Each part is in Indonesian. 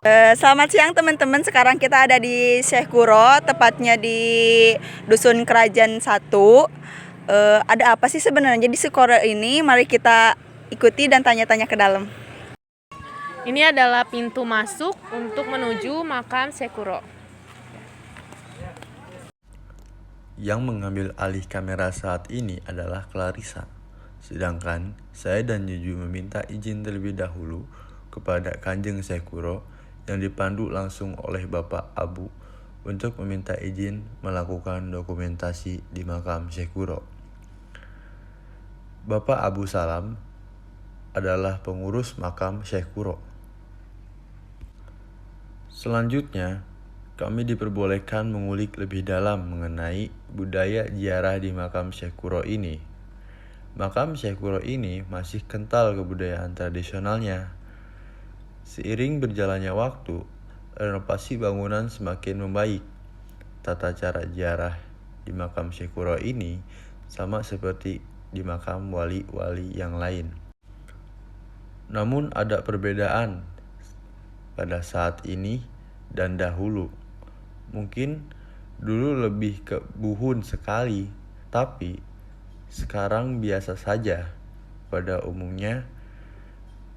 Selamat siang teman-teman, sekarang kita ada di Syekh Kuro, tepatnya di Dusun Kerajaan 1. Ada apa sih sebenarnya di Syekh Kuro ini? Mari kita ikuti dan tanya-tanya ke dalam. Ini adalah pintu masuk untuk menuju makam Syekh Kuro. Yang mengambil alih kamera saat ini adalah Clarissa. Sedangkan saya dan Juju meminta izin terlebih dahulu kepada Kanjeng Syekh Kuro yang dipandu langsung oleh Bapak Abu untuk meminta izin melakukan dokumentasi di makam Syekh Kuro. Bapak Abu Salam adalah pengurus makam Syekh Kuro. Selanjutnya, kami diperbolehkan mengulik lebih dalam mengenai budaya ziarah di makam Syekh Kuro ini. Makam Syekh Kuro ini masih kental kebudayaan tradisionalnya. Seiring berjalannya waktu, renovasi bangunan semakin membaik. Tata cara ziarah di makam Syekh Kuro ini sama seperti di makam wali-wali yang lain. Namun ada perbedaan pada saat ini dan dahulu. Mungkin dulu lebih ke buhun sekali, tapi sekarang biasa saja. Pada umumnya,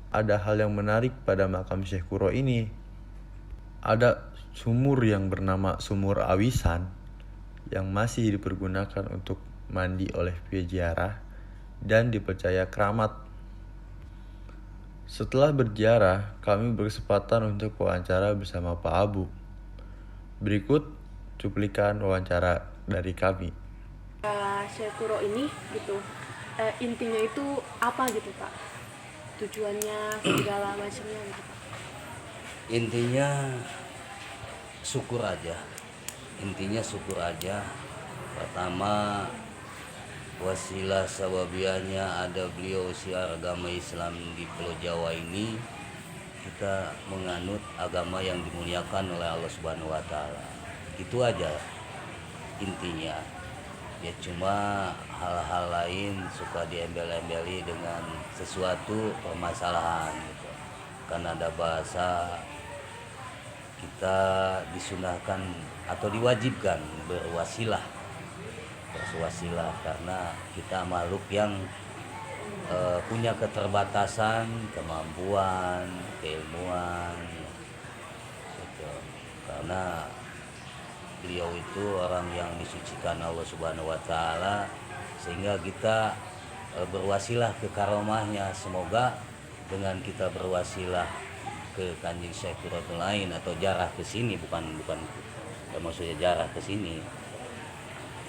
ada hal yang menarik pada makam Syekh Kuro ini. Ada sumur yang bernama Sumur Awisan yang masih dipergunakan untuk mandi oleh peziarah dan dipercaya keramat. Setelah berziarah, kami berkesempatan untuk wawancara bersama Pak Abu. Berikut cuplikan wawancara dari kami. Syekh Kuro ini gitu, intinya itu apa gitu Pak? Tujuannya segala macamnya gitu Pak. Intinya syukur aja. Pertama, wasilah sababiannya ada beliau siar agama Islam di Pulau Jawa ini, kita menganut agama yang dimuliakan oleh Allah Subhanahu wa taala. Itu aja intinya. Ya cuma hal-hal lain suka diembel-embeli dengan sesuatu permasalahan gitu. Karena ada bahasa kita disunahkan atau diwajibkan berwasilah karena kita makhluk yang punya keterbatasan, kemampuan, keilmuan gitu. Karena beliau itu orang yang disucikan Allah Subhanahu wa taala, sehingga kita berwasilah ke karomahnya. Semoga dengan kita berwasilah ke Kanjeng Syekh Kuro lain atau jarah ke sini, bukan maksudnya jarah ke sini.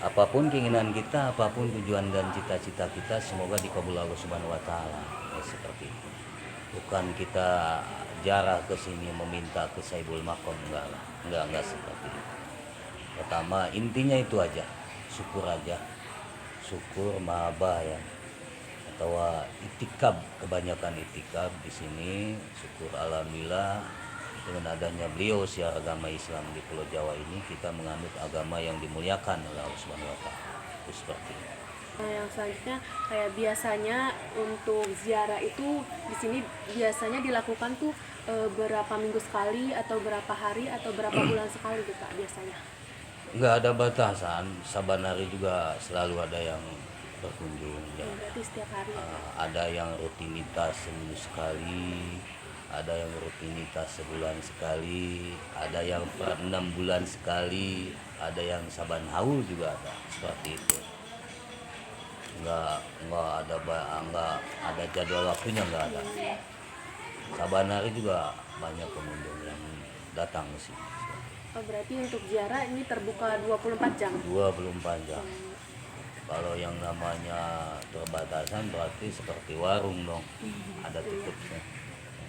Apapun keinginan kita, apapun tujuan dan cita-cita kita, semoga dikabul Allah Subhanahu wa taala. Ya, seperti itu. Bukan kita jarah ke sini meminta ke Saibul Makom, enggak seperti itu. Pertama, intinya itu aja, syukur syukur mahabah ya, atau itikab, kebanyakan itikab di sini. Syukur alhamdulillah dengan adanya beliau siar agama Islam di Pulau Jawa ini, kita menganut agama yang dimuliakan oleh Allah Subhanahu wa taala. Itu seperti itu. Yang selanjutnya kayak biasanya untuk ziarah itu di sini biasanya dilakukan tuh berapa minggu sekali atau berapa hari atau berapa bulan sekali gitu Pak biasanya? Enggak ada batasan, saban hari juga selalu ada yang berkunjung ya. Berarti setiap hari ya Pak? Ada yang rutinitas seminggu sekali, ada yang rutinitas sebulan sekali, ada yang per 6 bulan sekali, ada yang saban haul juga ada, seperti itu. Enggak ada jadwal waktunya, enggak ada. Saban hari juga banyak pengunjung yang datang ke sini. Oh, berarti untuk ziarah ini terbuka 24 jam? 24 jam. Kalau yang namanya terbatasan berarti seperti warung dong, ada tutupnya.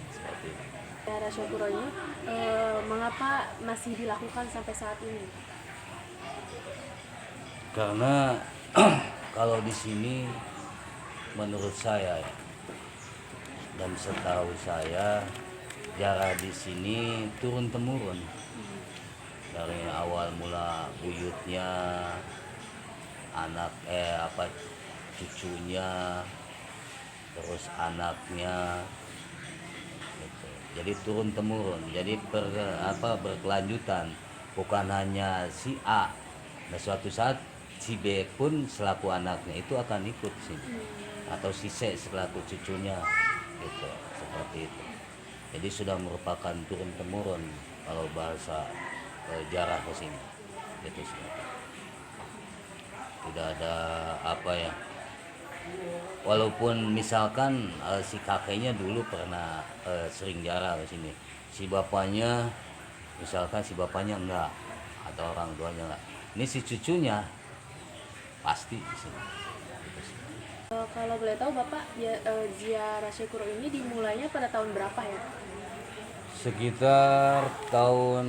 Seperti itu. Ziarah Syekh Kuro ini mengapa masih dilakukan sampai saat ini? Karena kalau di sini menurut saya ya, dan setahu saya, ziarah di sini turun temurun. Dari awal mula buyutnya, cucunya, terus anaknya gitu. jadi turun temurun, jadi berkelanjutan, bukan hanya si A. Nah suatu saat si B pun selaku anaknya itu akan ikut sini, atau si C selaku cucunya, gitu, seperti itu. Jadi sudah merupakan turun temurun kalau bahasa jarah ke sini, gitu sih. Tidak ada apa ya, walaupun misalkan si kakeknya dulu pernah sering jarah ke sini, si bapaknya misalkan si bapaknya enggak, atau orang tuanya enggak, ini si cucunya pasti di sini, gitu sih. Kalau boleh tahu Bapak, ya, ziarah Syekh Kuro ini dimulainya pada tahun berapa ya? Sekitar tahun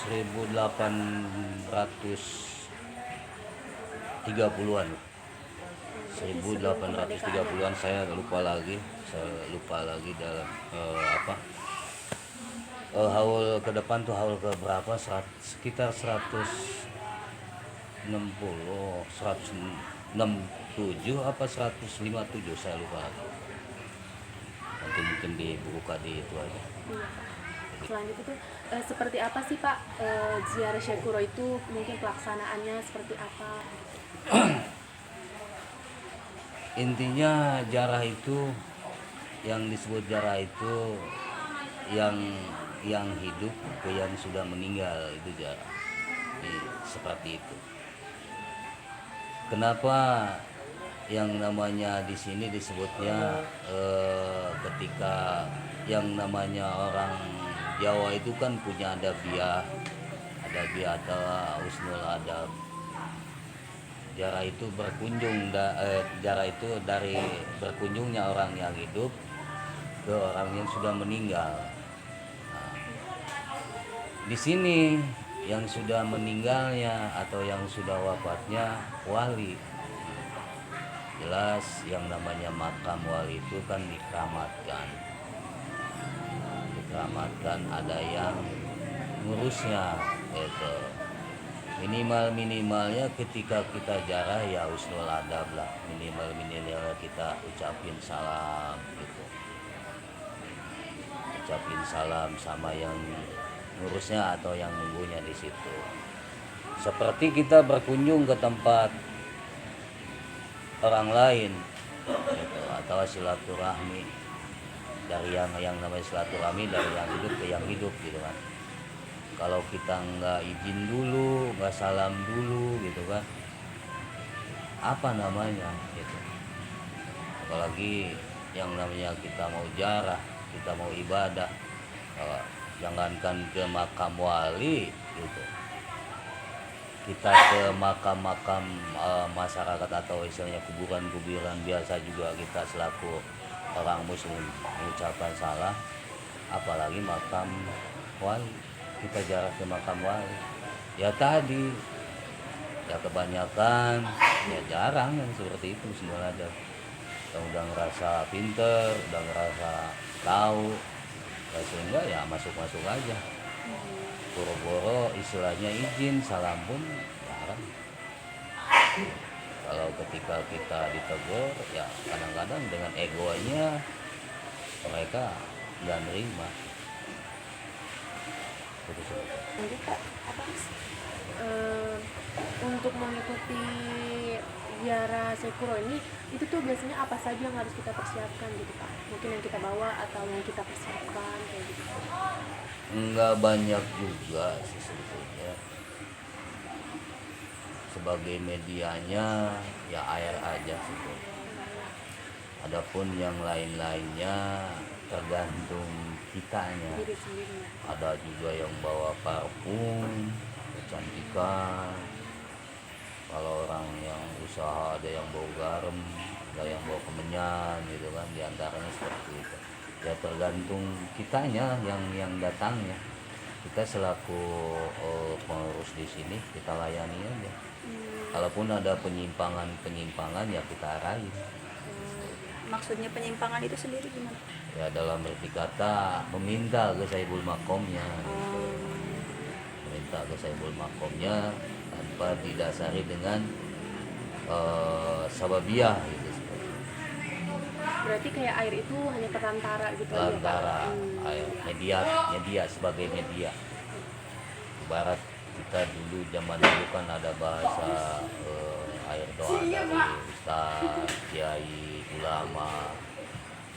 1830-an. 1830-an, saya lupa lagi dalam haul ke depan tuh haul ke berapa, sekitar 160, 167 apa 157, saya lupa lagi. Nanti mungkin di buku kadi itu aja. Iya. Selanjutnya itu seperti apa sih Pak ziarah Syekh Kuro itu, mungkin pelaksanaannya seperti apa? Intinya jarah itu, yang disebut jarah itu yang hidup ke yang sudah meninggal, itu jarah. Seperti itu. Kenapa yang namanya di sini disebutnya ketika yang namanya orang Jawa itu kan punya adabiah atau husnul adab. Jarah itu jarah itu dari berkunjungnya orang yang hidup ke orang yang sudah meninggal. Nah, di sini yang sudah meninggalnya atau yang sudah wafatnya wali. Jelas yang namanya makam wali itu kan dikeramatkan, ada yang ngurusnya, gitu. Minimalnya ketika kita jarah ya husnul adab lah, minimalnya kita ucapin salam, gitu, ucapin salam sama yang ngurusnya atau yang nunggunya di situ. Seperti kita berkunjung ke tempat orang lain, gitu, atau silaturahmi dari yang namanya silaturahmi dari yang hidup ke yang hidup, gitu kan. Kalau kita nggak izin dulu, nggak salam dulu, gitu kan, apa namanya, gitu. Apalagi yang namanya kita mau jarah, kita mau ibadah, jangankan ke makam wali, gitu, kita ke makam-makam masyarakat atau istilahnya kuburan biasa juga kita selaku orang muslim mengucapkan salah, apalagi makam wali, kita jarah ke makam wali. Ya tadi, ya kebanyakan, ya jarang yang seperti itu sebenarnya. Yang udah ngerasa pinter, udah ngerasa tahu, ya sehingga ya masuk aja. Boro-boro istilahnya izin, salam pun jarang. Kalau ketika kita ditegur, ya kadang-kadang dengan egonya mereka nggak nerima. Lanjut Pak, apa Mas? Untuk mengikuti ziarah Syekh Kuro ini, itu tuh biasanya apa saja yang harus kita persiapkan gitu Pak? Mungkin yang kita bawa atau yang kita persiapkan kayak gitu. Enggak banyak juga sih sebetulnya. Sebagai medianya ya air aja gitu. Adapun yang lain-lainnya tergantung kitanya. Diri sendiri. Ada juga yang bawa parfum, kecantikan. Kalau orang yang usaha ada yang bawa garam, ada yang bawa kemenyan, gitu kan, diantaranya seperti itu. Ya tergantung kitanya yang datangnya. Kita selaku pengurus di sini kita layani aja. Kalaupun ada penyimpangan ya kita arahin. Maksudnya penyimpangan itu sendiri gimana? Ya dalam arti kata meminta ke Saibul Makomnya, gitu. Meminta ke Saibul Makomnya tanpa didasari dengan sababiah, gitu. Berarti kayak air itu hanya perantara gitu aja, Pak? Antara air media sebagai media. Ibarat kita dulu zaman dulu kan ada bahasa air doa dari ustaz, kiai, ulama,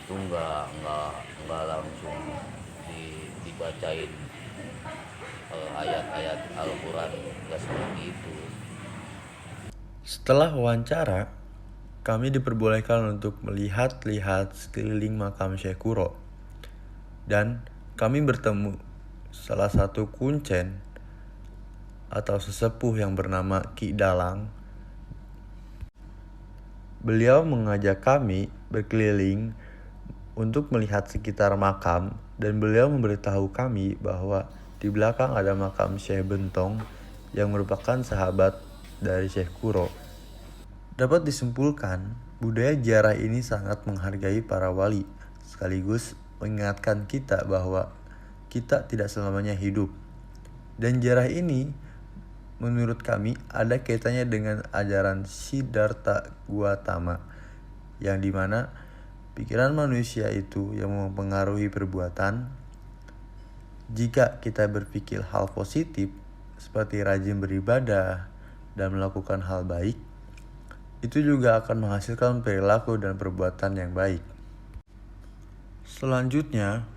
itu enggak langsung dibacain ayat-ayat Al-Quran, enggak seperti itu. Setelah wawancara, kami diperbolehkan untuk melihat-lihat sekeliling makam Syekh Kuro. Dan kami bertemu salah satu kuncen atau sesepuh yang bernama Ki Dalang. Beliau mengajak kami berkeliling untuk melihat sekitar makam, dan beliau memberitahu kami bahwa di belakang ada makam Syekh Bentong yang merupakan sahabat dari Syekh Kuro. Dapat disimpulkan, budaya ziarah ini sangat menghargai para wali, sekaligus mengingatkan kita bahwa kita tidak selamanya hidup. Dan ziarah ini, menurut kami, ada kaitannya dengan ajaran Siddhartha Gautama, yang dimana pikiran manusia itu yang mempengaruhi perbuatan. Jika kita berpikir hal positif, seperti rajin beribadah dan melakukan hal baik, itu juga akan menghasilkan perilaku dan perbuatan yang baik. Selanjutnya,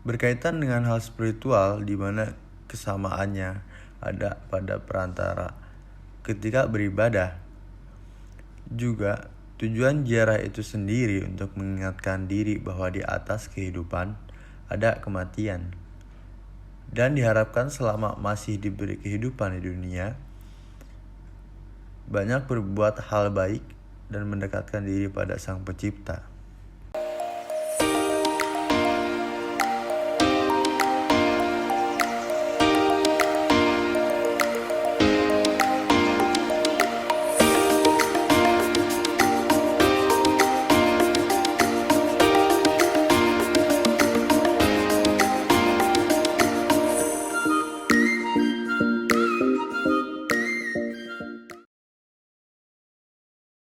berkaitan dengan hal spiritual di mana kesamaannya ada pada perantara ketika beribadah. Juga tujuan ziarah itu sendiri untuk mengingatkan diri bahwa di atas kehidupan ada kematian. Dan diharapkan selama masih diberi kehidupan di dunia, banyak berbuat hal baik dan mendekatkan diri pada Sang Pencipta.